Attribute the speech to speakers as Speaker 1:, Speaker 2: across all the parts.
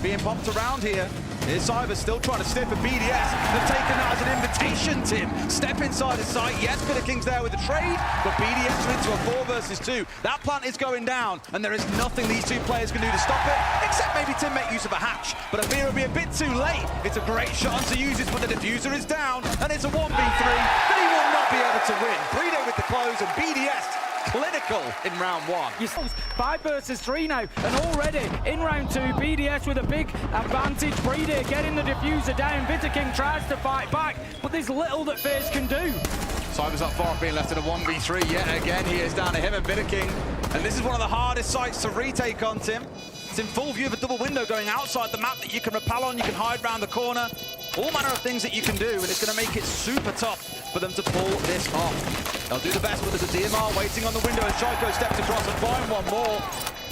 Speaker 1: being popped around here. Here's Cyber still trying to snip at BDS. They've taken that as an invitation, Tim. Step inside his sight. Yes, King's there with the trade, but BDS are into a 4 versus 2. That plant is going down, and there is nothing these two players can do to stop it, except maybe Tim make use of a hatch. But I fear it'll be a bit too late. It's a great shot to use it, but the diffuser is down, and it's a 1v3 that he will not be able to win. Breeder with the close, and BDS clinical in round 1.
Speaker 2: 5 versus 3 now, and already in round 2, BDS with a big advantage. Breeder getting the diffuser down. King tries to fight back, but there's little that Faze can do.
Speaker 1: Cyber's up far, being left in a 1v3 yet again. He is down to him and King, and this is one of the hardest sites to retake on, Tim. It's in full view of a double window going outside the map that you can rappel on, you can hide around the corner. All manner of things that you can do, and it's going to make it super tough for them to pull this off. They'll do the best, but there's a DMR waiting on the window as shaiiko steps across and find one more.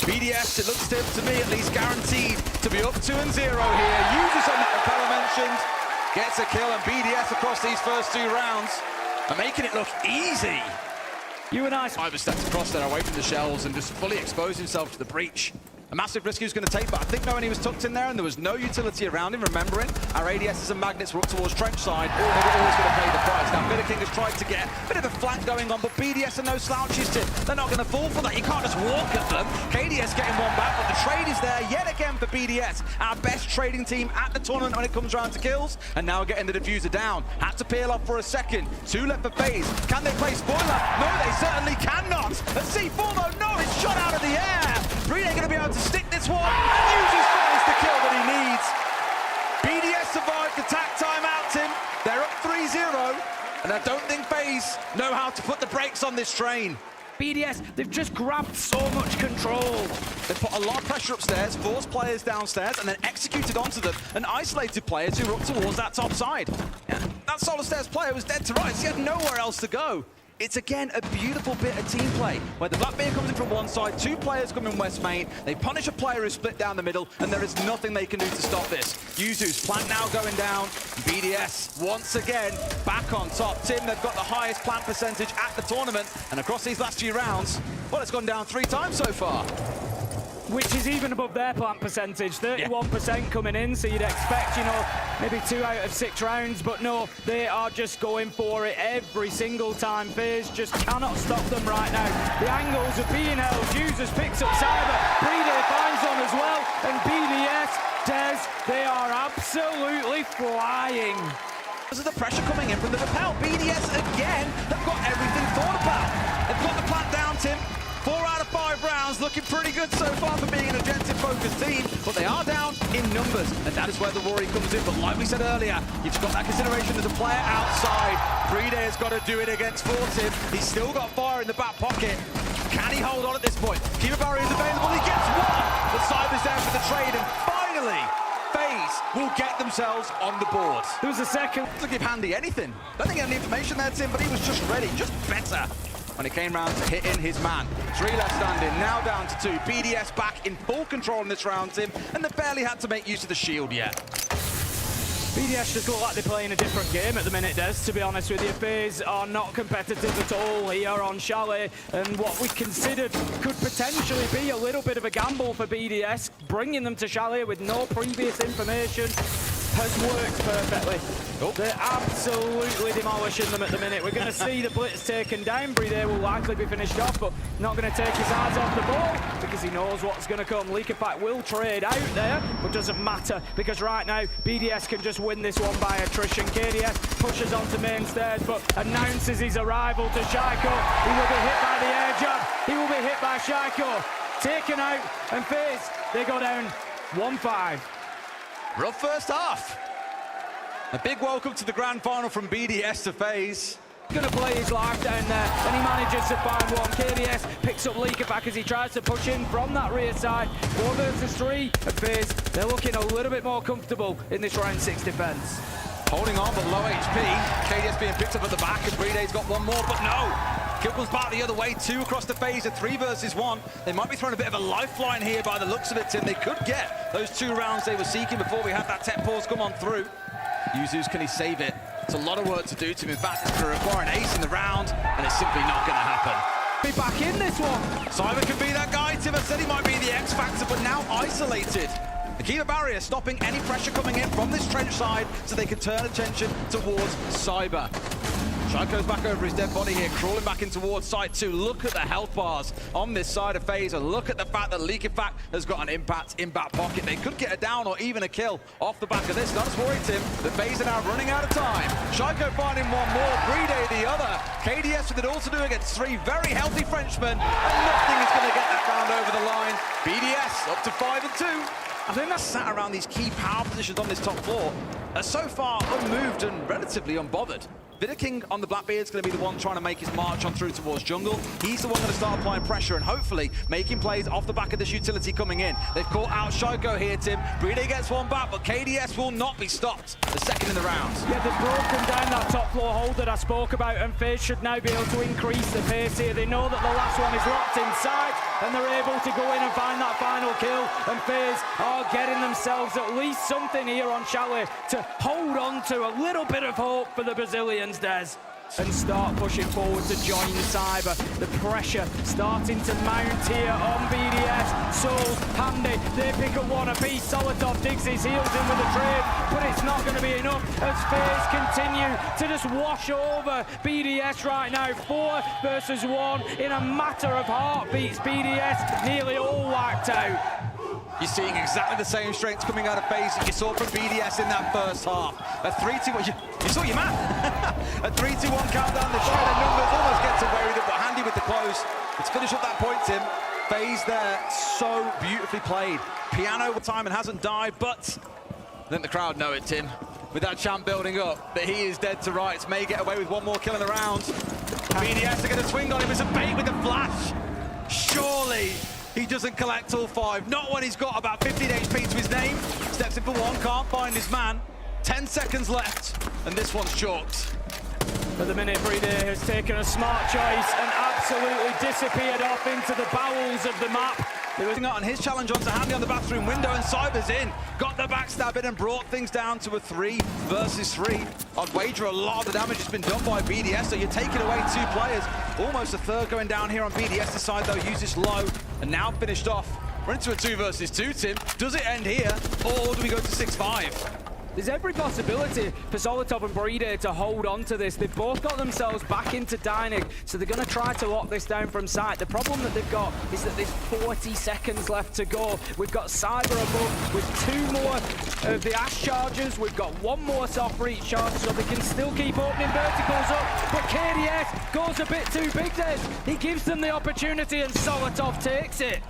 Speaker 1: BDS, it looks to me at least guaranteed to be up 2-0 here. Uses on that rappel mentioned, gets a kill, and BDS across these first 2 rounds are making it look easy. Cyber steps across there away from the shells and just fully exposed himself to the breach. A massive risk he was going to take, but I think knowing he was tucked in there and there was no utility around him, remembering our ADSs and magnets were up towards trench side, they were always going to pay the price. Now, King has tried to get a bit of a flank going on, but BDS are no slouches, Tim. They're not going to fall for that. You can't just walk at them. KDS getting one back, but the trade is there yet again for BDS. Our best trading team at the tournament when it comes around to kills, and now getting the diffuser down. Had to peel off for a second. 2 left for Faze. Can they play spoiler? No, they certainly cannot. And C4 though, no, it's shot out of the air. Breeder going to be able to stick this one and uses Faze the kill that he needs. BDS survived the tack time out, Tim. They're up 3-0, and I don't think Faze know how to put the brakes on this train.
Speaker 2: BDS, they've just grabbed so much control.
Speaker 1: They've put a lot of pressure upstairs, forced players downstairs, and then executed onto them and isolated players who were up towards that top side. Yeah, that Solar Stairs player was dead to rights. He had nowhere else to go. It's again a beautiful bit of team play where the Blackbeard comes in from one side, 2 players come in West Main, they punish a player who's split down the middle, and there is nothing they can do to stop this. Yuzu's plant now going down. BDS once again back on top. Tim, they've got the highest plant percentage at the tournament, and across these last few rounds, well, it's gone down 3 times so far.
Speaker 2: Which is even above their plant percentage, 31% coming in, so you'd expect, you know, maybe 2 out of 6 rounds, but no, they are just going for it every single time. Faze just cannot stop them right now. The angles are being held. Users picks up Cyber, Breeder finds one as well, and BDS, Des, they are absolutely flying.
Speaker 1: Because of the pressure coming in from the rappel, BDS again have got everything thought about. They've got the plant down, Tim. 4 out of 5 rounds, looking pretty good so far for being an objective-focused team, but they are down in numbers, and that is where the worry comes in. But like we said earlier, you've got that consideration as a player outside. Breeder has got to do it against Fortin. He's still got fire in the back pocket. Can he hold on at this point? Keeper barrier is available. He gets one. The Cyber's there for the trade, and finally, Faze will get themselves on the board.
Speaker 2: There was a second.
Speaker 1: Doesn't give Handy anything. Don't think he had any information there, Tim, but he was just ready, just better when it came round to hitting his man. 3 left standing, now down to 2. BDS back in full control in this round, Tim, and they barely had to make use of the shield yet.
Speaker 2: BDS just look like they're playing a different game at the minute, Des, to be honest with you. Faze are not competitive at all here on Chalet, and what we considered could potentially be a little bit of a gamble for BDS, bringing them to Chalet with no previous information, has worked perfectly. They're absolutely demolishing them at the minute. We're going to see the blitz taken down. Breeder will likely be finished off, but not going to take his eyes off the ball because he knows what's going to come. Leakerpack will trade out there, but doesn't matter because right now BDS can just win this one by attrition. KDS pushes onto main stairs, but announces his arrival to shaiiko. He will be hit by the air jab. He will be hit by shaiiko. Taken out, and Faze, they go down 1-5.
Speaker 1: Rough first half. A big welcome to the grand final from BDS to Faze.
Speaker 2: Gonna play his life down there, and he manages to find one. KDS picks up Leakerpack as he tries to push in from that rear side. 4 versus 3, and Faze, they're looking a little bit more comfortable in this round 6 defense.
Speaker 1: Holding on, but low HP. KDS being picked up at the back, and Breeder's got one more, but no. Kill comes back the other way, 2 across the Faze, a 3 versus 1. They might be throwing a bit of a lifeline here by the looks of it, Tim. They could get those 2 rounds they were seeking before we had that tech pause come on through. Yuzu's, can he save it? It's a lot of work to do to him. In fact, it's going to require an ace in the round, and it's simply not going to happen.
Speaker 2: Be back in this one.
Speaker 1: Cyber can be that guy, Tim. I said he might be the X factor, but now isolated. keep a barrier, stopping any pressure coming in from this trench side so they can turn attention towards Cyber. shaiiko's back over his dead body here, crawling back in towards site 2. Look at the health bars on this side of Faze, and look at the fact that Liquefact has got an impact in back pocket. They could get a down or even a kill off the back of this. Not as worried, Tim. The Faze are now running out of time. shaiiko finding one more, Bride the other. KDS with it all to do against 3 very healthy Frenchmen, and nothing is going to get that round over the line. BDS up to 5 and 2. I think that's sat around these key power positions on this top floor are so far unmoved and relatively unbothered. Vidaking on the Blackbeard's going to be the one trying to make his march on through towards jungle. He's the one going to start applying pressure and hopefully making plays off the back of this utility coming in. They've caught out shaiiko here, Tim. Bride gets one back, but KDS will not be stopped. The second in the round.
Speaker 2: Yeah, they've broken down that top floor hold that I spoke about, and Faze should now be able to increase the pace here. They know that the last one is locked inside, and they're able to go in and find that final kill. And Faze are getting themselves at least something here on Chalet to hold on to, a little bit of hope for the Brazilians, Des, and start pushing forward to join Cyber. The pressure starting to mount here on BDS. Soul, Handy, they pick up one apiece. Solotov digs his heels in with a trade, but it's not going to be enough as Faze continue to just wash over BDS right now. 4 versus 1 in a matter of heartbeats. BDS nearly all wiped out.
Speaker 1: You're seeing exactly the same strengths coming out of Faze that you saw from BDS in that first half. A 3-2-1, you saw your man. A 3-2-1 countdown, the sheer numbers almost gets away with it, but Handy with the close. Let's finish up that point, Tim. Faze there, so beautifully played. Piano time and hasn't died, but I think the crowd know it, Tim. With that chant building up, that he is dead to rights. May get away with one more kill in the round. BDS are going to swing on him as a bait with a flash. Surely he doesn't collect all 5. Not when he's got about 15 HP to his name. Steps in for one, can't find his man. 10 seconds left, and this one's chalked.
Speaker 2: At the minute, Bride has taken a smart choice and absolutely disappeared off into the bowels of the map.
Speaker 1: He was on his challenge onto Handy on the bathroom window, and Cyber's in. Got the backstab in and brought things down to a 3 versus 3. I'd wager a lot of the damage has been done by BDS, so you're taking away 2 players. Almost a third going down here on BDS's side, though. Uses low, and now finished off. We're into a 2 versus 2, Tim. Does it end here, or do we go to 6-5?
Speaker 2: There's every possibility for Solotov and Bride to hold on to this. They've both got themselves back into dining, so they're going to try to lock this down from sight. The problem that they've got is that there's 40 seconds left to go. We've got Cyber above with 2 more of the Ash charges. We've got 1 more soft reach charge, so they can still keep opening verticals up. But KDS goes a bit too big there. He gives them the opportunity, and Solotov takes it.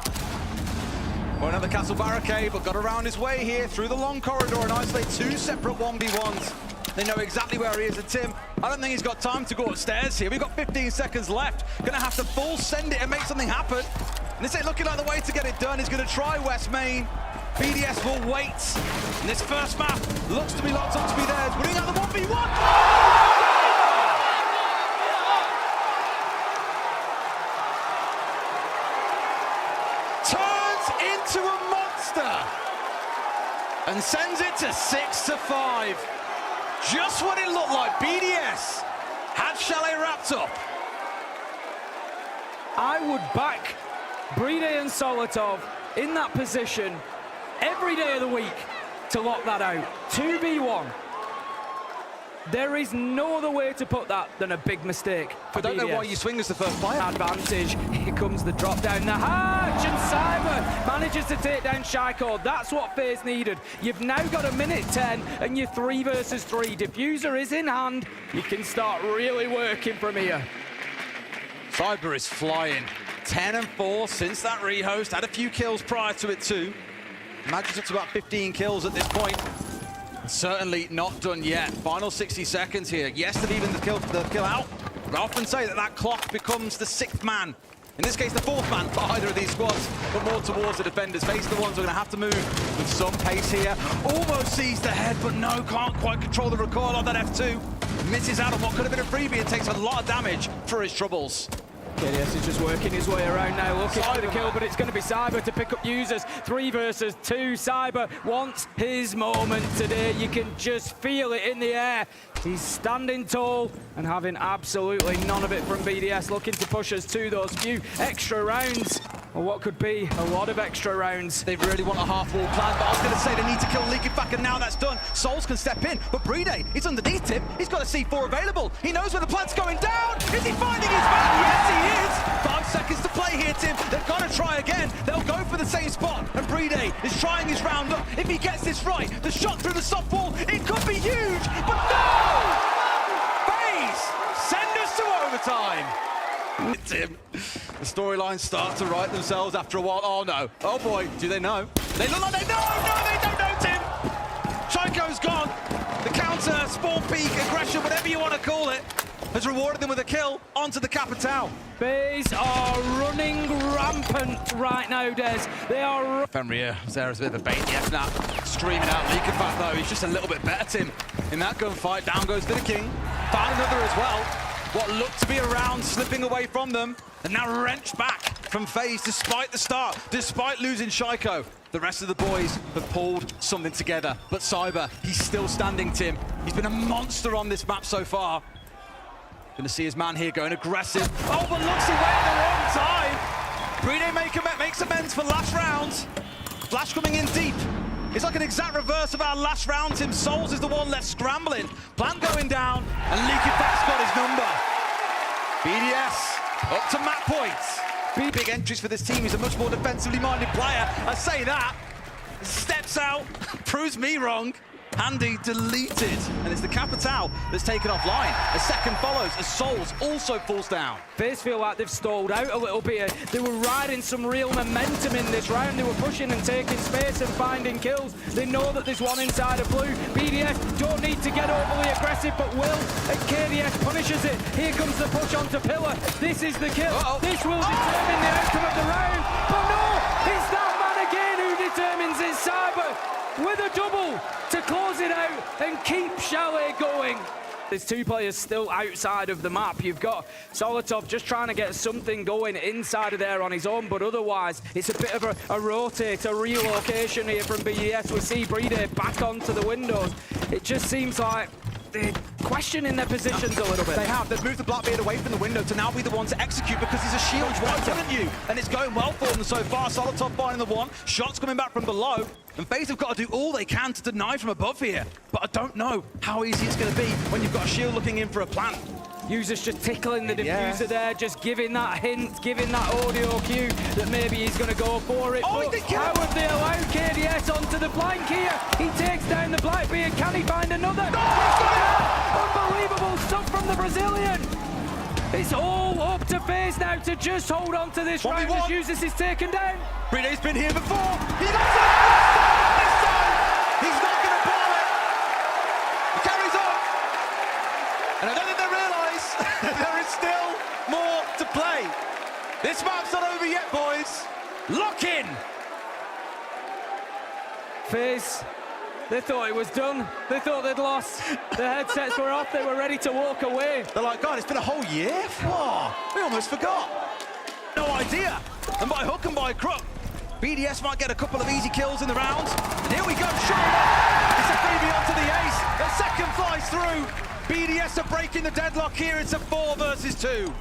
Speaker 1: Well, another castle barricade, but got around his way here through the long corridor and isolate 2 separate 1v1s. They know exactly where he is, and Tim, I don't think he's got time to go upstairs here. We've got 15 seconds left. Gonna have to full send it and make something happen. And this ain't looking like the way to get it done. He's gonna try West Main. BDS will wait. And this first map looks to be locked up to be theirs. Winning out the 1v1. To a monster and sends it to 6-5. Just what it looked like. BDS had Chalet wrapped up.
Speaker 2: I would back Bride and Solotov in that position every day of the week to lock that out. 2v1. There is no other way to put that than a big mistake for
Speaker 1: I don't
Speaker 2: BDS.
Speaker 1: know why you swing as the first player.
Speaker 2: Advantage. Here comes the drop down the hatch, and Cyber manages to take down shaiiko. That's what Faze needed. You've now got a minute 10, and you're 3 versus 3. Diffuser is in hand. You can start really working from here.
Speaker 1: Cyber is flying. 10 and 4 since that rehost. Had a few kills prior to it too. Imagine it's about 15 kills at this point. Certainly not done yet. Final 60 seconds here. Yes, they've even the kill out. I often say that clock becomes the 6th man. In this case, the 4th man for either of these squads, but more towards the defenders. Face the ones who are going to have to move with some pace here. Almost sees the head, but no, can't quite control the recoil on that F2. Misses out on what could have been a freebie and takes a lot of damage for his troubles.
Speaker 2: KDS is just working his way around now, looking for the kill, but it's going to be Cyber to pick up users. 3 versus 2. Cyber wants his moment today. You can just feel it in the air. He's standing tall and having absolutely none of it from BDS, looking to push us to those few extra rounds. Well, what could be a lot of extra rounds.
Speaker 1: They really want a half-wall plan, but I was going to say they need to kill Leaky back, and now that's done. Souls can step in, but Brede, he's underneath him. He's got a C4 available. He knows where the plant's going down. Is he finding his man? Yes, he is. 5 seconds to play here, Tim. They've got to try again. They'll go for the same spot, and Brede is trying his round up. If he gets this right, the shot through the soft wall, it could be huge, but no! Faze, send us to overtime. Tim, the storylines start to write themselves after a while. Oh no, oh boy, do they know? They look like they know! No, they don't know, Tim! Shaiko's gone. The counter, spawn peak, aggression, whatever you want to call it, has rewarded them with a kill onto the Capitao.
Speaker 2: Faze are running rampant right now, Des. They are...
Speaker 1: Fenrir was there as a bit of a bait. Yes, now streaming out Leakerfat though. He's just a little bit better, Tim. In that gunfight, down goes King. Found another as well. What looked to be a round slipping away from them, and now wrenched back from Faze despite the start, despite losing shaiiko. The rest of the boys have pulled something together, but Cyber, he's still standing, Tim. He's been a monster on this map so far. Gonna see his man here going aggressive. Oh, but looks away at the wrong time. Brede makes amends for last round. Flash coming in deep. It's like an exact reverse of our last round, Tim. Souls is the one left scrambling. Plant going down, and Leakyfat's got his number. BDS up to map points. Big entries for this team. He's a much more defensively minded player. I say that. Steps out, proves me wrong. Handy deleted, and it's the Capitao that's taken offline. A second follows as Souls also falls down.
Speaker 2: Faze feel like they've stalled out a little bit. They were riding some real momentum in this round. They were pushing and taking space and finding kills. They know that there's one inside of blue. BDS don't need to get overly aggressive, but will, and KDS punishes it. Here comes the push onto Pillar. This is the kill. This will determine the outcome of the round. But no, it's that man again who determines it. Cyber with a double to close it out and keep Chalet going. There's 2 players still outside of the map. You've got Solotov just trying to get something going inside of there on his own, but otherwise it's a bit of a rotate, a relocation here from BDS. We see Brede back onto the windows. It just seems like they're questioning their positions a little bit.
Speaker 1: They have. They've moved the Blackbeard away from the window to now be the one to execute because he's a shield. Why wouldn't you? And it's going well for them so far. Solotov finding the one. Shots coming back from below. And Faze have got to do all they can to deny from above here. But I don't know how easy it's going to be when you've got a shield looking in for a plant.
Speaker 2: Users just tickling the diffuser there, just giving that hint, giving that audio cue that maybe he's going to go for it.
Speaker 1: Oh,
Speaker 2: but how have they allowed KDS onto the flank here? He takes down the Blackbeard. Can he find another? Unbelievable stuff from the Brazilian. It's all up to Faze now to just hold on to this round as Users is taken down.
Speaker 1: Brede's been here before. He got it this time. He's not going to pull it. He carries on. And I don't think they realise there is still more to play. This map's not over yet, boys. Lock in.
Speaker 2: Faze, they thought it was done. They thought they'd lost. The headsets were off. They were ready to walk away.
Speaker 1: They're like, God, it's been a whole year? Whoa, we almost forgot. No idea. And by hook and by crook, BDS might get a couple of easy kills in the round. And here we go, sure enough. It's a freebie onto the ace. The second flies through. BDS are breaking the deadlock here. It's a 4 versus 2.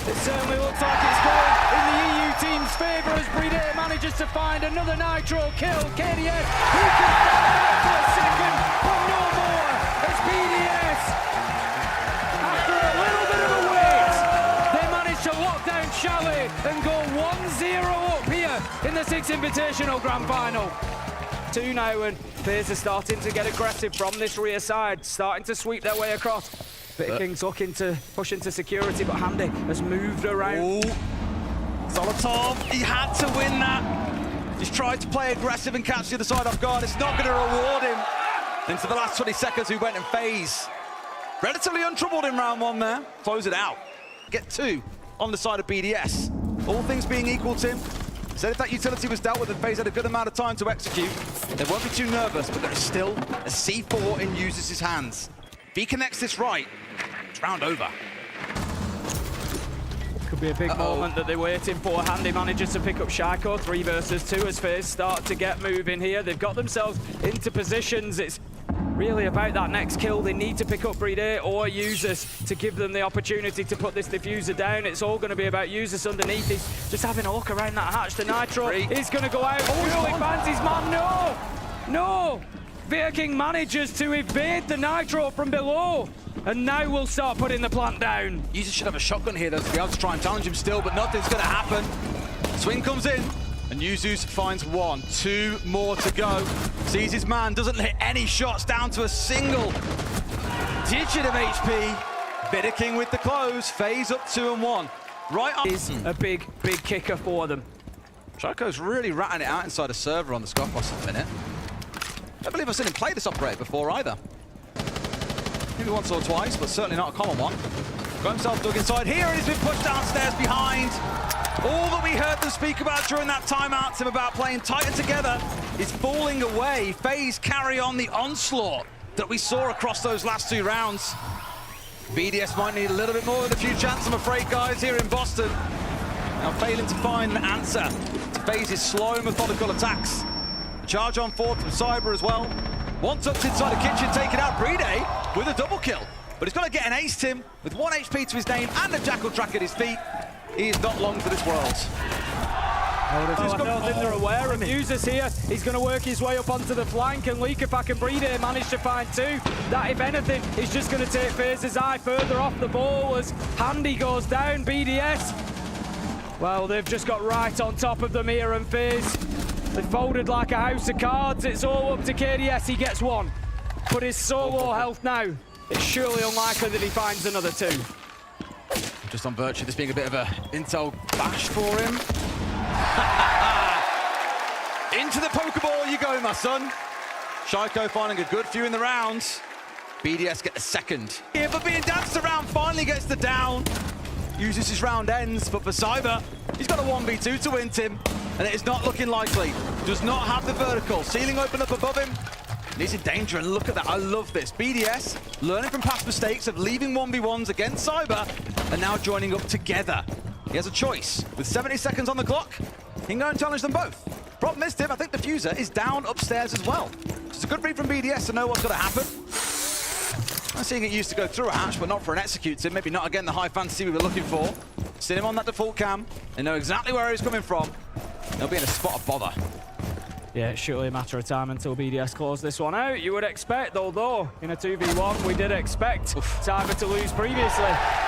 Speaker 2: It certainly looks like it's going in the EU team's favour as Brede manages to find another Nitro kill. KDS, he can find it for a second, but no more as BDS, after a little bit of a wait, they manage to lock down Chalet and go 1-0 up here in the 6 Invitational Grand Final. 2 now, and Faze are starting to get aggressive from this rear side, starting to sweep their way across. King's looking to push into security, but Handy has moved around.
Speaker 1: Solotov, he had to win that. Just tried to play aggressive and catch the other side off guard. It's not going to reward him. Into the last 20 seconds, we went in Faze. Relatively untroubled in round 1 there. Close it out. Get 2 on the side of BDS. All things being equal, Tim. Said if that utility was dealt with and Faze had a good amount of time to execute, they won't be too nervous, but there is still a C4 in Users' hands. If he connects this right, it's round over.
Speaker 2: Could be a big moment that they're waiting for. Handy manages to pick up shaiiko. 3 versus 2 as Faze start to get moving here. They've got themselves into positions. It's really about that next kill. They need to pick up BDS or Users to give them the opportunity to put this diffuser down. It's all going to be about Users underneath. He's just having a look around that hatch. The Nitro is going to go out. Surely finds his man. No! No! Viking manages to evade the Nitro from below. And now we'll start putting the plant down.
Speaker 1: Users should have a shotgun here, though, to be able to try and challenge him still, but nothing's going to happen. Swing comes in, and Yuzus finds one. 2 more to go. Sees his man, doesn't hit any shots, down to a single digit of HP. BDS with the close. Faze up 2-1. Right up.
Speaker 2: Is a big, big kicker for them.
Speaker 1: shaiiko's really ratting it out inside a server on the Scoffboss at the minute. I believe I've seen him play this operator before either. Maybe once or twice, but certainly not a common one. Got himself dug inside here, and he's been pushed downstairs behind. All that we heard them speak about during that timeout, Tim, about playing tighter together, is falling away. Faze carry on the onslaught that we saw across those last 2 rounds. BDS might need a little bit more than a few chances, I'm afraid, guys, here in Boston. Now failing to find an answer to Faze's slow, methodical attacks. The charge on forward from Cyber as well. One tucked inside the kitchen, taking out BDS with a double kill. But he's got to get an ace, Tim, with 1 HP to his name and a Jackal track at his feet. He is not long for this world.
Speaker 2: I don't think they're aware of Users here. He's going to work his way up onto the flank, and Leakafak and BDS managed to find 2. That, if anything, is just going to take Faze's eye further off the ball as Handy goes down. BDS, well, they've just got right on top of them here, and Faze, they folded like a house of cards. It's all up to KDS. He gets 1. But his solo health now, it's surely unlikely that he finds another 2.
Speaker 1: Just on virtue of this being a bit of a intel bash for him. Into the Pokeball you go, my son. shaiiko finding a good few in the round. BDS get the second. Here, but being danced around, finally gets the down. Uses his round ends, but for Cyber, he's got a 1v2 to win, Tim. And it is not looking likely. Does not have the vertical. Ceiling open up above him. And he's in danger, and look at that. I love this. BDS learning from past mistakes of leaving 1v1s against Cyber and now joining up together. He has a choice. With 70 seconds on the clock, he can go and challenge them both. Problem is, Tim, I think Diffuser is down upstairs as well. It's a good read from BDS to know what's going to happen. I'm seeing it used to go through a hatch, but not for an execute, Tim. Maybe not, again, the high fantasy we were looking for. Seen him on that default cam. They know exactly where he's coming from. They'll be in a spot of bother.
Speaker 2: Yeah, it's surely a matter of time until BDS close this one out. You would expect, although in a 2v1, we did expect Cyber to lose previously,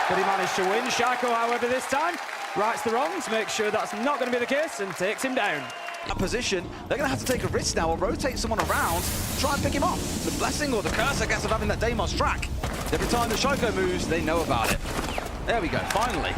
Speaker 2: but he managed to win. shaiiko, however, this time, rights the wrongs, makes sure that's not going to be the case, and takes him down.
Speaker 1: That position, they're going to have to take a risk now or rotate someone around, try and pick him off. The blessing or the curse, I guess, of having that Deimos track. Every time the shaiiko moves, they know about it. There we go, finally.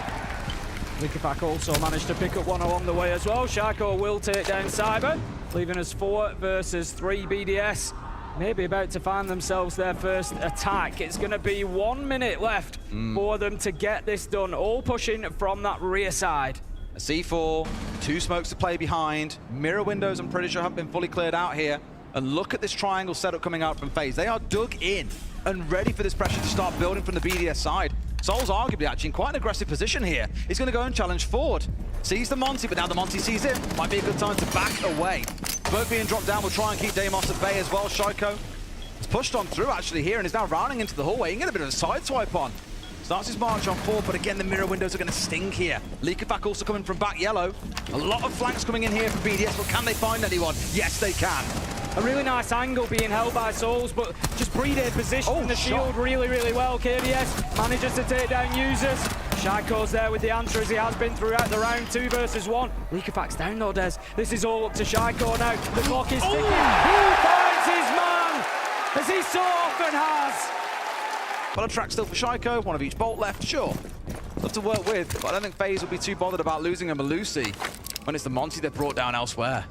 Speaker 2: Leakafak also managed to pick up one along the way as well. shaiiko will take down Cyber, leaving us 4 versus 3. BDS maybe about to find themselves their first attack. It's going to be 1 minute left for them to get this done, all pushing from that rear side.
Speaker 1: A C4, 2 smokes to play behind. Mirror windows, I'm pretty sure, haven't been fully cleared out here. And look at this triangle setup coming out from Faze. They are dug in and ready for this pressure to start building from the BDS side. Sol's arguably actually in quite an aggressive position here. He's going to go and challenge forward. Sees the Monty, but now the Monty sees him. Might be a good time to back away. Smoke being dropped down will try and keep Deimos at bay as well. shaiiko has pushed on through actually here and is now rounding into the hallway. He can get a bit of a side swipe on. Starts his march on forward, but again, the mirror windows are going to sting here. Leakafak also coming from back yellow. A lot of flanks coming in here for BDS, but can they find anyone? Yes, they can.
Speaker 2: A really nice angle being held by Souls, but just BDS positioning the shield really, really well. KDS manages to take down Users. shaiiko's there with the answer as he has been throughout the round. 2 versus 1. Leakafak's down though, Des. This is all up to shaiiko now. The clock is ticking. He finds his man, as he so often has.
Speaker 1: Well, a track still for shaiiko, 1 of each bolt left, sure. Love to work with, but I don't think Faze will be too bothered about losing a Malusi when it's the Monty they've brought down elsewhere.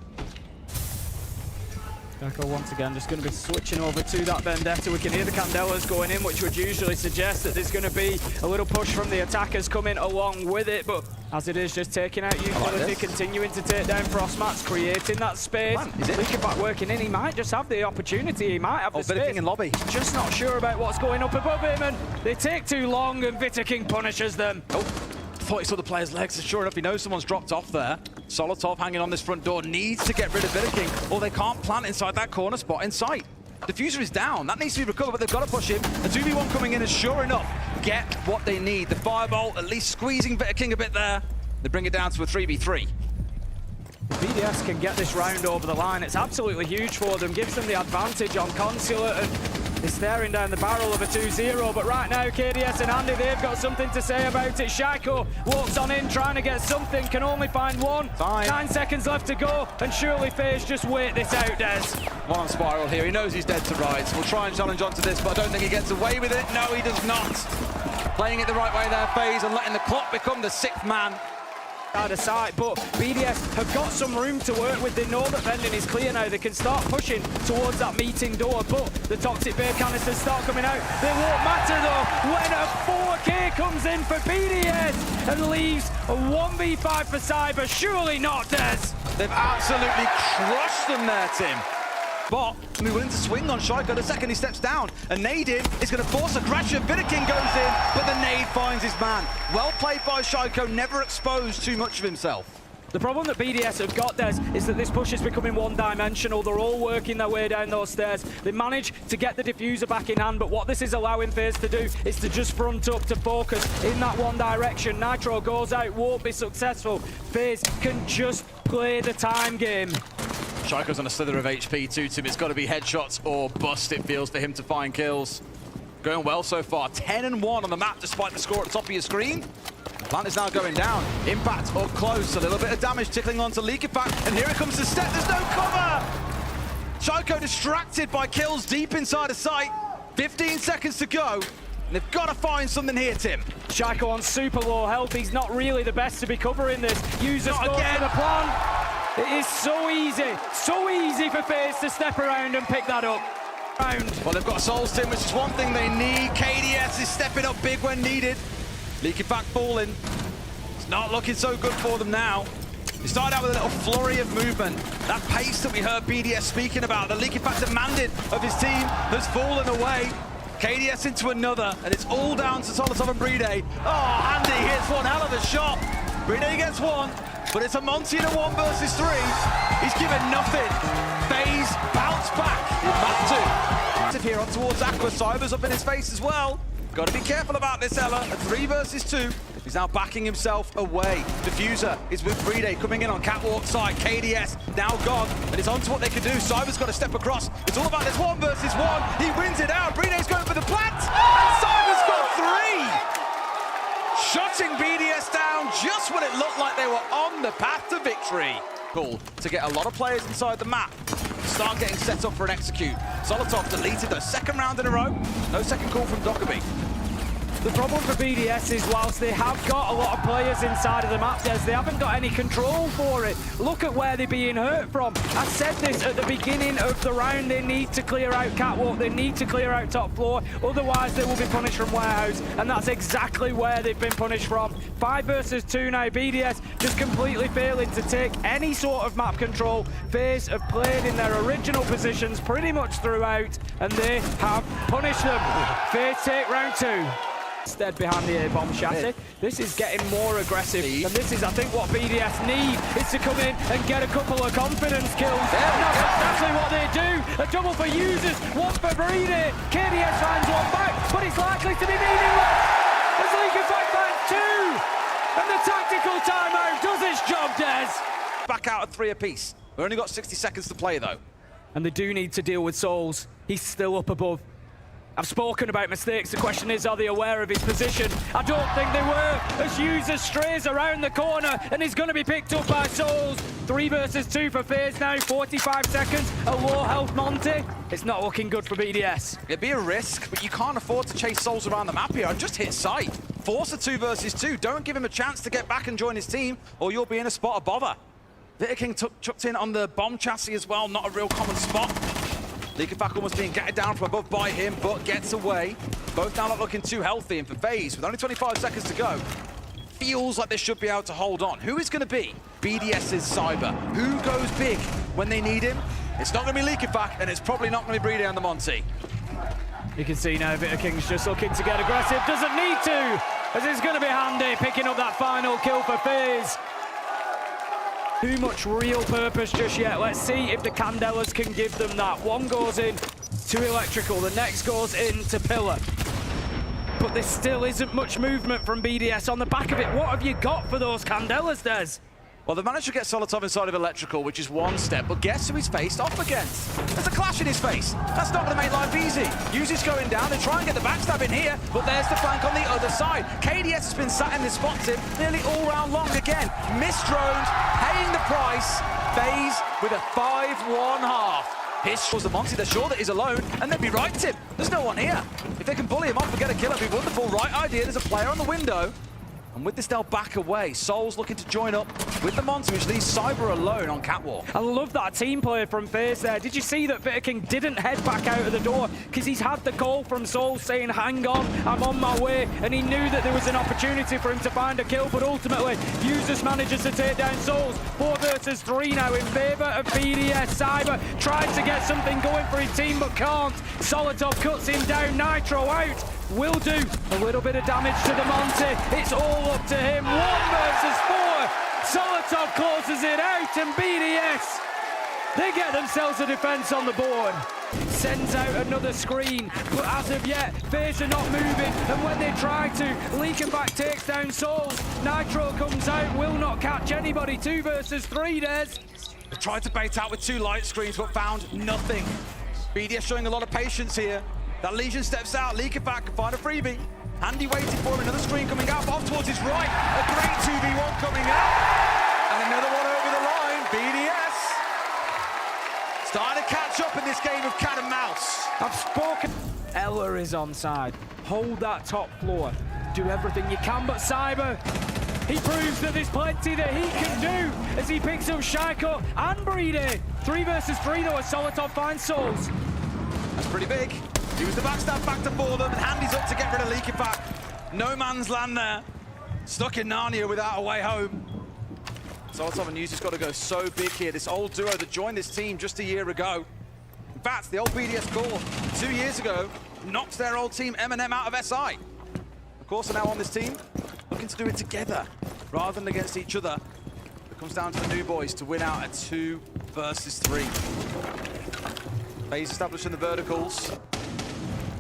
Speaker 2: shaiiko once again just going to be switching over to that Vendetta. We can hear the Candelas going in, which would usually suggest that there's going to be a little push from the attackers coming along with it, but as it is, just taking out utility, continuing to take down Frostmats, creating that space. Leakafak working in, he might just have the opportunity, he might have the space.
Speaker 1: In lobby.
Speaker 2: Just not sure about what's going up above him, and they take too long, and Viking punishes them.
Speaker 1: Oh, thought he saw the player's legs, so sure enough, he knows someone's dropped off there. Solotov hanging on this front door, needs to get rid of Viking, or they can't plant inside that corner spot in sight. Diffuser is down. That needs to be recovered, but they've got to push him. A 2v1 coming in, and sure enough, get what they need. The Firebolt at least squeezing King a bit there. They bring it down to a 3v3.
Speaker 2: BDS can get this round over the line. It's absolutely huge for them. Gives them the advantage on Consulate, and they're staring down the barrel of a 2-0. But right now, KDS and Andy, they've got something to say about it. Shaiiko walks on in, trying to get something, can only find one.
Speaker 1: Time.
Speaker 2: 9 seconds left to go, and surely Faze just wait this out, Des.
Speaker 1: One on Spiral here. He knows he's dead to rights. We'll try and challenge onto this, but I don't think he gets away with it. No, he does not. Playing it the right way there, Faze, and letting the clock become the 6th man.
Speaker 2: Out of sight, but BDS have got some room to work with. They know that vending is clear now. They can start pushing towards that meeting door, but the Toxic Bay canisters start coming out. They won't matter though when a 4K comes in for BDS and leaves a 1v5 for Cyber. Surely not, Des.
Speaker 1: They've absolutely crushed them there, Tim. But we're willing to swing on shaiiko the second he steps down. A nade in is going to force a crash. BDS goes in, but the nade finds his man. Well played by shaiiko, never exposed too much of himself.
Speaker 2: The problem that BDS have got, Des, is that this push is becoming one-dimensional. They're all working their way down those stairs. They manage to get the diffuser back in hand, but what this is allowing Faze to do is to just front up, to focus in that one direction. Nitro goes out, won't be successful. Faze can just play the time game.
Speaker 1: shaiiko's on a slither of HP too, Tim. It's got to be headshots or bust, it feels, for him to find kills. Going well so far. 10-1 on the map, despite the score at the top of your screen. Plant is now going down. Impact up close. A little bit of damage tickling onto Leakyfact. And here it comes the step. There's no cover! shaiiko distracted by kills deep inside of sight. 15 seconds to go. And they've got to find something here, Tim.
Speaker 2: shaiiko on super low health. He's not really the best to be covering this. Users go for the plant. It is so easy for Faze to step around and pick that up.
Speaker 1: Well, they've got souls, Tim, which is one thing they need. KDS is stepping up big when needed. Leakyfact falling. It's not looking so good for them now. They started out with a little flurry of movement. That pace that we heard BDS speaking about, the Leakyfact demanded of his team, has fallen away. KDS into another, and it's all down to Solotov and BDS. Oh, Andy hits one hell of a shot. BDS gets one, but it's a Monty in a 1 versus 3. He's given nothing. Faze bounce back in map 2. Here on towards Aqua, Cyber's up in his face as well. Got to be careful about this, Ella. A 3 versus 2. He's now backing himself away. Diffuser is with BDS coming in on catwalk side. KDS now gone, and it's on to what they can do. Cyber's got to step across. It's all about this 1 versus 1. He wins it out. BDS going for the plant, and Cyber's got 3. Shutting BDS down just when it looked like they were on the path to victory. Cool to get a lot of players inside the map. Start getting set up for an execute. Solotov deleted the 2nd round in a row. No second call from Dockerby.
Speaker 2: The problem for BDS is whilst they have got a lot of players inside of the map, Des, they haven't got any control for it. Look at where they're being hurt from. I said this at the beginning of the round, they need to clear out catwalk, they need to clear out top floor, otherwise they will be punished from warehouse, and that's exactly where they've been punished from. 5 versus 2 now, BDS just completely failing to take any sort of map control. Faze have played in their original positions pretty much throughout, and they have punished them. Faze take round 2. Instead behind the A-bomb chassis. This is getting more aggressive, and this is, I think, what BDS need, is to come in and get a couple of confidence kills. And that's exactly what they do. A double for users, 1 for BDS. KDS finds 1 back, but it's likely to be meaningless as Leakyfact finds 2. And the tactical timeout does its job, Des.
Speaker 1: Back out at 3 apiece. We've only got 60 seconds to play, though.
Speaker 2: And they do need to deal with Souls. He's still up above. I've spoken about mistakes. The question is, are they aware of his position? I don't think they were, as User strays around the corner and he's going to be picked up by Souls. 3 versus 2 for Faze now, 45 seconds, a low health Monty. It's not looking good for BDS.
Speaker 1: It'd be a risk, but you can't afford to chase Souls around the map here. I've just hit sight. Force a 2 versus 2. Don't give him a chance to get back and join his team, or you'll be in a spot of bother. BDS chucked in on the bomb chassis as well, not a real common spot. Leakyfact almost being getted down from above by him, but gets away. Both now not looking too healthy, and for Faze, with only 25 seconds to go, feels like they should be able to hold on. Who is going to be BDS's Cyber? Who goes big when they need him? It's not going to be Leakyfact, and it's probably not going to be BDS on the Monty.
Speaker 2: You can see now BDS just looking to get aggressive. Doesn't need to, as it's going to be handy picking up that final kill for Faze. Too much real purpose just yet. Let's see if the Candelas can give them that. 1 goes in. to electrical. The next goes into pillar. But there still isn't much movement from BDS on the back of it. What have you got for those Candelas, Des?
Speaker 1: Well, they've managed to get Solotov inside of electrical, which is one step, but guess who he's faced off against? There's a clash in his face. That's not going to make life easy. Uzi's going down. They try and get the backstab in here, but there's the flank on the other side. KDS has been sat in this spot, Tim, nearly all round long again. Misdroned, paying the price. Faze with a 5-1 half. His was the Monty, they're sure that he's alone, and they'd be right, Tim. There's no one here. If they can bully him off and get a kill, it'd be wonderful. Right idea, there's a player on the window. And with this, they'll back away. Soul's looking to join up with the Monty, which leaves Cyber alone on catwalk.
Speaker 2: I love that team play from Faze there. Did you see that King didn't head back out of the door because he's had the call from Soul saying, hang on, I'm on my way, and he knew that there was an opportunity for him to find a kill, but ultimately, Users manages to take down Souls. 4 versus 3 now in favor of BDS. Cyber tries to get something going for his team, but can't. Solotov cuts him down, Nitro out. Will do a little bit of damage to the Monty. It's all up to him. 1 versus 4. Solotov closes it out, and BDS, they get themselves a defense on the board. Sends out another screen, but as of yet, Faze are not moving, and when they try to, Leakenbach takes down Souls. Nitro comes out, will not catch anybody. 2 versus 3, Des.
Speaker 1: They tried to bait out with 2 light screens, but found nothing. BDS showing a lot of patience here. That Legion steps out, Leakenbach can find a freebie. Handy waiting for him, another screen coming out, off towards his right. A great 2v1 coming out. And another one over the line, BDS. Starting to catch up in this game of cat and mouse.
Speaker 2: I've spoken. Ella is on side. Hold that top floor. Do everything you can, but Cyber, he proves that there's plenty that he can do as he picks up shaiiko and Breedy. 3 versus 3 though, as Solotov finds Souls.
Speaker 1: That's pretty big. Use the backstab factor for them, and Handy's up to get rid of Leakenbach. No man's land there. Stuck in Narnia without a way home. Solotov and Uzi's got to go so big here. This old duo that joined this team just a year ago. In fact, the old BDS core 2 years ago knocked their old team M&M out of SI. Of course, they're now on this team, looking to do it together rather than against each other. It comes down to the new boys to win out at 2 versus 3. Faze establishing the verticals.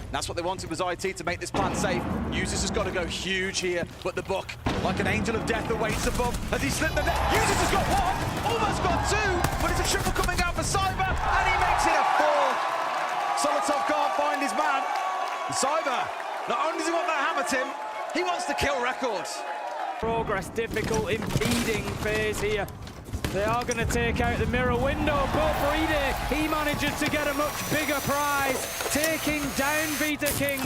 Speaker 1: That's what they wanted, was IT to make this plan safe. Users has got to go huge here, but the book, like an angel of death, awaits above as he slipped the net. Users has got 1, almost got 2, but it's a triple coming out for Cyber, and he makes it a 4. Solotov can't find his man. And Cyber, not only does he want that hammer, Tim, he wants the kill record.
Speaker 2: Progress difficult, impeding Faze here. They are going to take out the mirror window, but Breedy, he manages to get a much bigger prize, taking down BDS.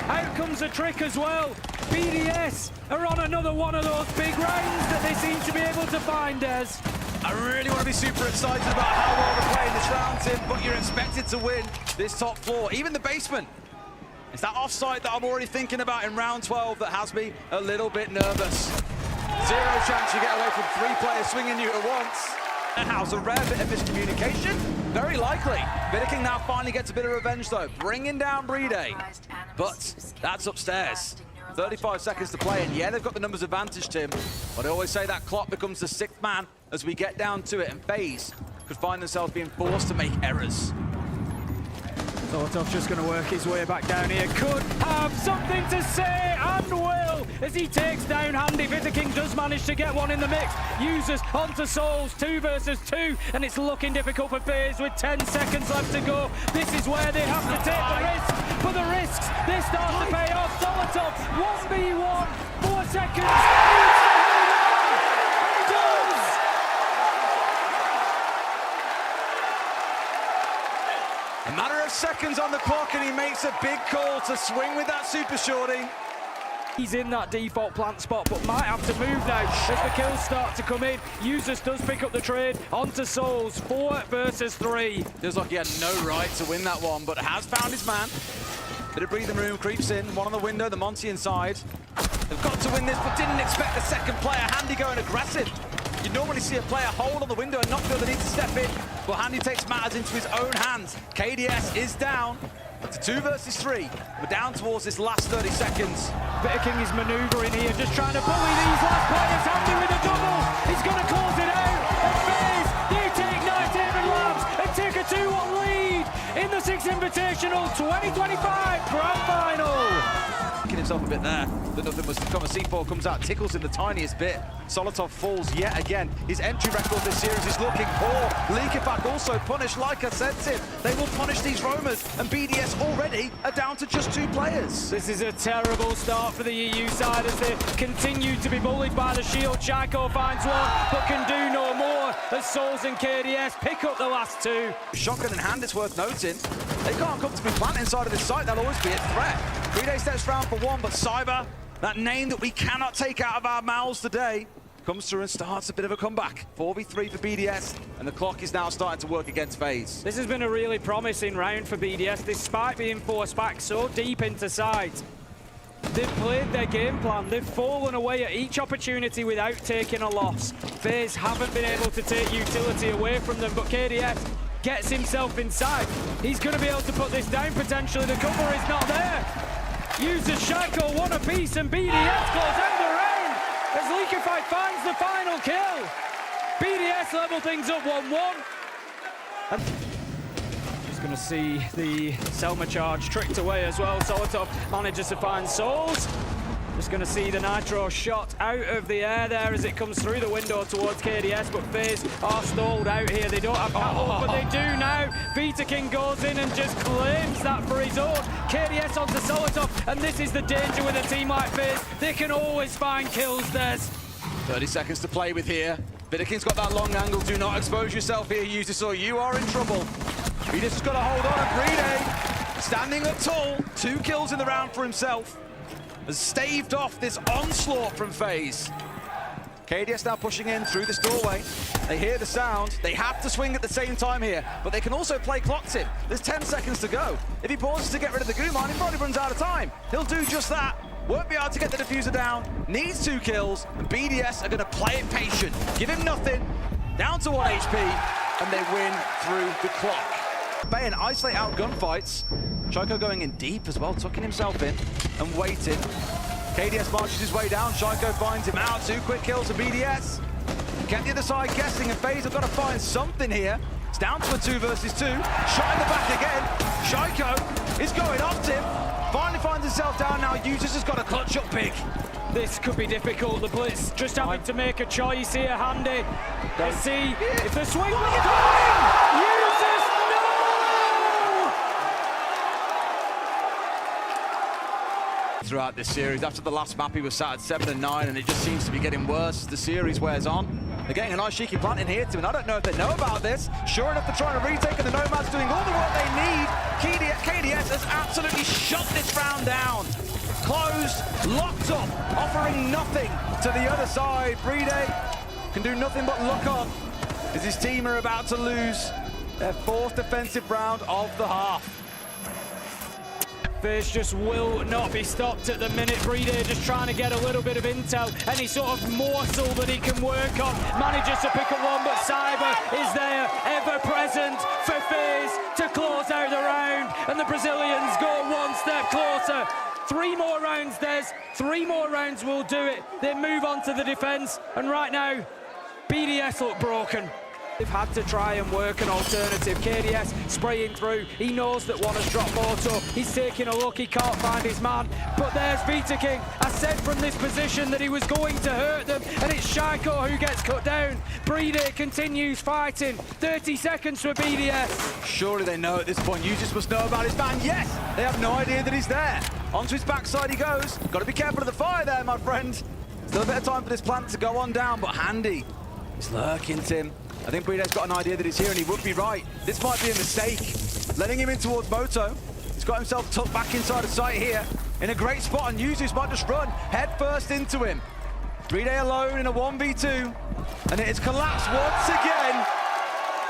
Speaker 2: Out comes a trick as well. BDS are on another one of those big rounds that they seem to be able to find, Des.
Speaker 1: I really want to be super excited about how well they're playing this round, Tim, but you're expected to win this top floor, even the basement. It's that offside that I'm already thinking about in round 12 that has me a little bit nervous. 0 chance you get away from 3 players swinging you at once. And how's a rare bit of miscommunication? Very likely. BDS now finally gets a bit of revenge though, bringing down Breedy. But that's upstairs. 35 seconds to play, and yeah, they've got the numbers advantage, Tim. But I always say that clock becomes the 6th man as we get down to it, and FaZe could find themselves being forced to make errors.
Speaker 2: Solotov's just going to work his way back down here. Could have something to say, and will, as he takes down Handy. BDS does manage to get one in the mix. Users onto Souls, 2 versus 2, and it's looking difficult for Faze with 10 seconds left to go. This is where they have to take the risk. For the risks, they start to pay off. Solotov, 1v1, 4 seconds.
Speaker 1: A matter of seconds on the clock, and he makes a big call to swing with that super shorty.
Speaker 2: He's in that default plant spot, but might have to move now as the kills start to come in. Users does pick up the trade onto Souls, 4 versus 3.
Speaker 1: Feels like he had no right to win that one, but has found his man. Bit of breathing room, creeps in, one on the window, the Monty inside. They've got to win this, but didn't expect the second player. Handy going aggressive. You normally see a player hold on the window and not feel the need to step in, but Handy takes matters into his own hands. KDS is down to 2 versus 3. We're down towards this last 30 seconds.
Speaker 2: BDS is manoeuvring here, just trying to bully these last players. Handy with a double. He's going to close it out. And Faze, they take 9 David Labs and take a 2-1 lead. 6 Invitational 2025 Grand Final.
Speaker 1: Kicking himself a bit there, but nothing was to come. C4 comes out, tickles in the tiniest bit. Solotov falls yet again. His entry record this series is looking poor. Leakerback also punished, like I said, Tim. They will punish these roamers, and BDS already are down to just 2 players.
Speaker 2: This is a terrible start for the EU side as they continue to be bullied by the shield. shaiiko finds one, but can do no more as Souls and KDS pick up the last 2.
Speaker 1: Shotgun in hand, it's worth noting. They can't come to be planted inside of this site, they'll always be a threat. 3-Day steps round for 1, but Cyber, that name that we cannot take out of our mouths today, comes through and starts a bit of a comeback. 4v3 for BDS, and the clock is now starting to work against Faze.
Speaker 2: This has been a really promising round for BDS, despite being forced back so deep into sides. They've played their game plan, they've fallen away at each opportunity without taking a loss. Faze haven't been able to take utility away from them, but KDS gets himself inside. He's going to be able to put this down potentially, the cover is not there. Uses shaiiko, 1 apiece, and BDS goes out the round as Leakerfight finds the final kill. BDS level things up 1-1. And just going to see the Selma charge tricked away as well. Solotov manages to find Souls. Just going to see the Nitro shot out of the air there as it comes through the window towards KDS, but Faze are stalled out here. They don't have Catwalk, but they do now. Vita King goes in and just claims that for his own. KDS onto Solotov, and this is the danger with a team like Faze. They can always find kills, Des.
Speaker 1: 30 seconds to play with here. Vidaking's got that long angle. Do not expose yourself here, Usis, or you are in trouble. He just got to hold on, and Brede standing up tall. 2 kills in the round for himself. Has staved off this onslaught from Faze. KDS now pushing in through this doorway. They hear the sound. They have to swing at the same time here, but they can also play clocked him. There's 10 seconds to go. If he pauses to get rid of the goo mine, he probably runs out of time. He'll do just that. Won't be able to get the diffuser down. Needs 2 kills, and BDS are going to play it patient. Give him nothing. Down to 1 HP, and they win through the clock. Bay and isolate out gunfights. shaiiko going in deep as well, tucking himself in and waiting. KDS marches his way down, shaiiko finds him out. 2 quick kills to BDS. Kept the other side guessing, and Faze have got to find something here. It's down to a 2 versus 2. Shot in the back again. shaiiko is going off Tim. Finally finds himself down now. Usis has got to clutch up big.
Speaker 2: This could be difficult. The Blitz just having to make a choice here, Handy. Let's see if the swing will go in. Usis, no!
Speaker 1: Throughout this series, after the last map he was sat at 7 and 9, and it just seems to be getting worse as the series wears on. They're getting a nice cheeky plant in here, Tim, and I don't know if they know about this. Sure enough, they're trying to retake, and the Nomads doing all the work they need. KDS has absolutely shut this round down. Closed, locked up, offering nothing to the other side. Brede can do nothing but look on as his team are about to lose their 4th defensive round of the half.
Speaker 2: Faze just will not be stopped at the minute. Brede just trying to get a little bit of intel, any sort of morsel that he can work on. Manages to pick up one, but Cyber is there, ever present for Faze to close out the round, and the Brazilians go 1 step closer. 3 more rounds, Des. 3 more rounds will do it. They move on to the defense, and right now, BDS look broken. They've had to try and work an alternative. KDS spraying through. He knows that 1 has dropped Moto. He's taking a look. He can't find his man. But there's Vita King. I said from this position that he was going to hurt them, and it's shaiiko who gets cut down. Brede continues fighting. 30 seconds for BDS.
Speaker 1: Surely they know at this point. Usis must know about his man. Yes! They have no idea that he's there. Onto his backside he goes. Got to be careful of the fire there, my friend. Still a bit of time for this plant to go on down, but Handy is lurking, Tim. I think Brede's got an idea that he's here, and he would be right. This might be a mistake. Letting him in towards Moto. He's got himself tucked back inside the site here. In a great spot, and Usis might just run head first into him. Brede alone in a 1v2. And it has collapsed once again.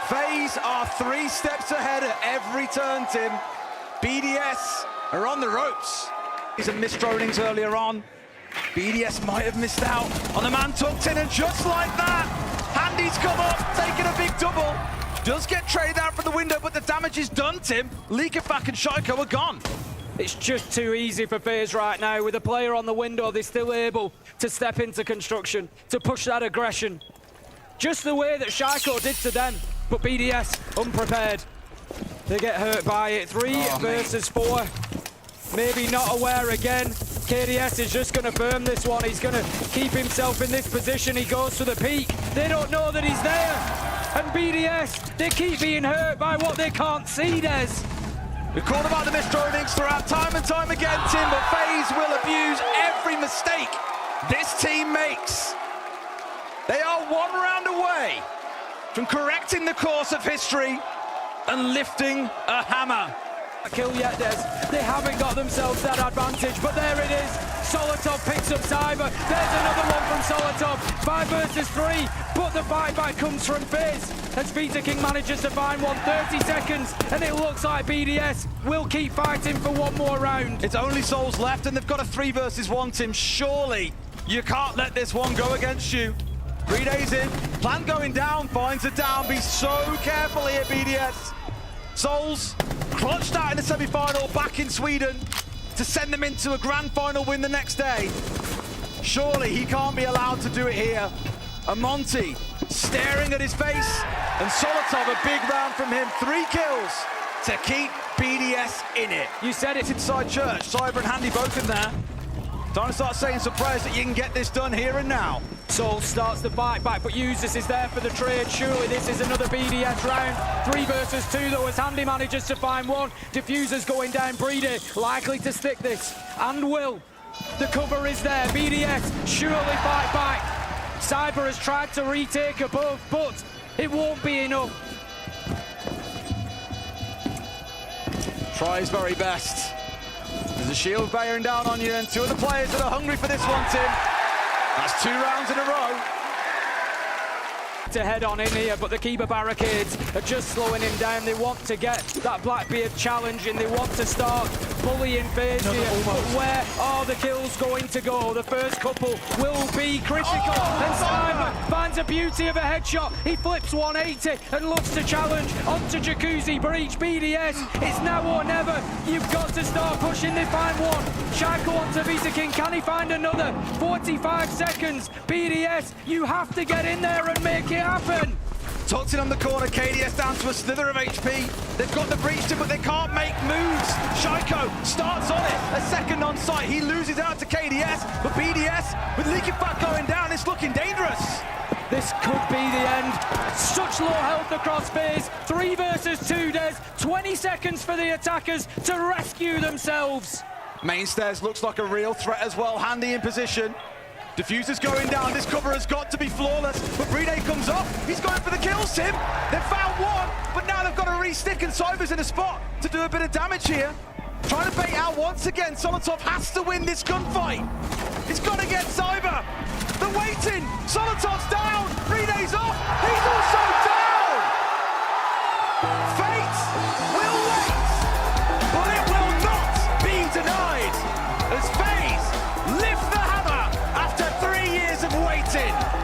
Speaker 1: Faze are 3 steps ahead at every turn, Tim. BDS are on the ropes. Some missed thrownings earlier on. BDS might have missed out on the man tucked in, and just like that, Handy's come up, taking a big double. Does get traded out from the window, but the damage is done, Tim. Leakerback and shaiiko are gone.
Speaker 2: It's just too easy for Faze right now. With a player on the window, they're still able to step into construction, to push that aggression. Just the way that shaiiko did to them, but BDS unprepared. They get hurt by it. 3 versus 4. Maybe not aware again. KDS is just going to firm this one. He's going to keep himself in this position. He goes for the peak. They don't know that he's there. And BDS, they keep being hurt by what they can't see, Des.
Speaker 1: We've called about the missed links throughout time and time again, Tim, but Faze will abuse every mistake this team makes. They are 1 round away from correcting the course of history and lifting a hammer.
Speaker 2: Kill yet, Des. They haven't got themselves that advantage, but there it is. Solotov picks up Cyber. There's another one from Solotov. 5 versus 3, but the buyback comes from Faze. As Vita King manages to find 30 seconds, and it looks like BDS will keep fighting for 1 more round.
Speaker 1: It's only souls left, and they've got a 3 versus 1, Tim. Surely you can't let this one go against you. 3 days in, plan going down, finds it down. Be so careful here, BDS. Souls clutched out in the semi-final back in Sweden to send them into a grand final win the next day. Surely he can't be allowed to do it here. Monty staring at his face, and Solotov, a big round from him. 3 kills to keep BDS in it.
Speaker 2: You said it.
Speaker 1: Inside church, Cyber and Handy both in there. Time to start saying some prayers that you can get this done here and now.
Speaker 2: Soul starts the fight back, but Usus is there for the trade. Surely this is another BDS round. 3 versus 2 though, as Handy manages to find 1. Diffuser's going down. Breedy likely to stick this, and will. The cover is there. BDS surely fight back. Cyber has tried to retake above, but it won't be enough.
Speaker 1: Try his very best. There's a shield bearing down on you, and 2 of the players that are hungry for this one, Tim. That's 2 rounds in a row.
Speaker 2: To head on in here, but the keeper barricades are just slowing him down. They want to get that Blackbeard challenge, and they want to start bullying Faze here. But where are the kills going to go? The first couple will be critical. And Simon finds a beauty of a headshot. He flips 180 and looks to challenge onto Jacuzzi Breach. BDS, it's now or never. You've got to start pushing. They find 1. Shaiiko onto Vita King. Can he find another? 45 seconds. BDS, you have to get in there and make it happen.
Speaker 1: Tucked in on the corner, KDS down to a slither of HP. They've got the breach to, but they can't make moves. Shaiiko starts on it, a second on site. He loses out to KDS, but BDS, with Leaky Fat going down, it's looking dangerous.
Speaker 2: This could be the end. Such low health across Faze. 3 versus 2, Des. 20 seconds for the attackers to rescue themselves.
Speaker 1: Mainstairs looks like a real threat as well. Handy in position. Diffuser's going down. This cover has got to be flawless. But Breedy comes off. He's going for the kills, Tim. They've found 1, but now they've got to re-stick, and Cyber's in a spot to do a bit of damage here. Trying to bait out once again. Solotov has to win this gunfight. He's got to get Cyber. They're waiting. Solotov's down. Breedy's off. He's also down. Fate will wait, but it will not be denied as Faze lift the hammer after 3 years of waiting.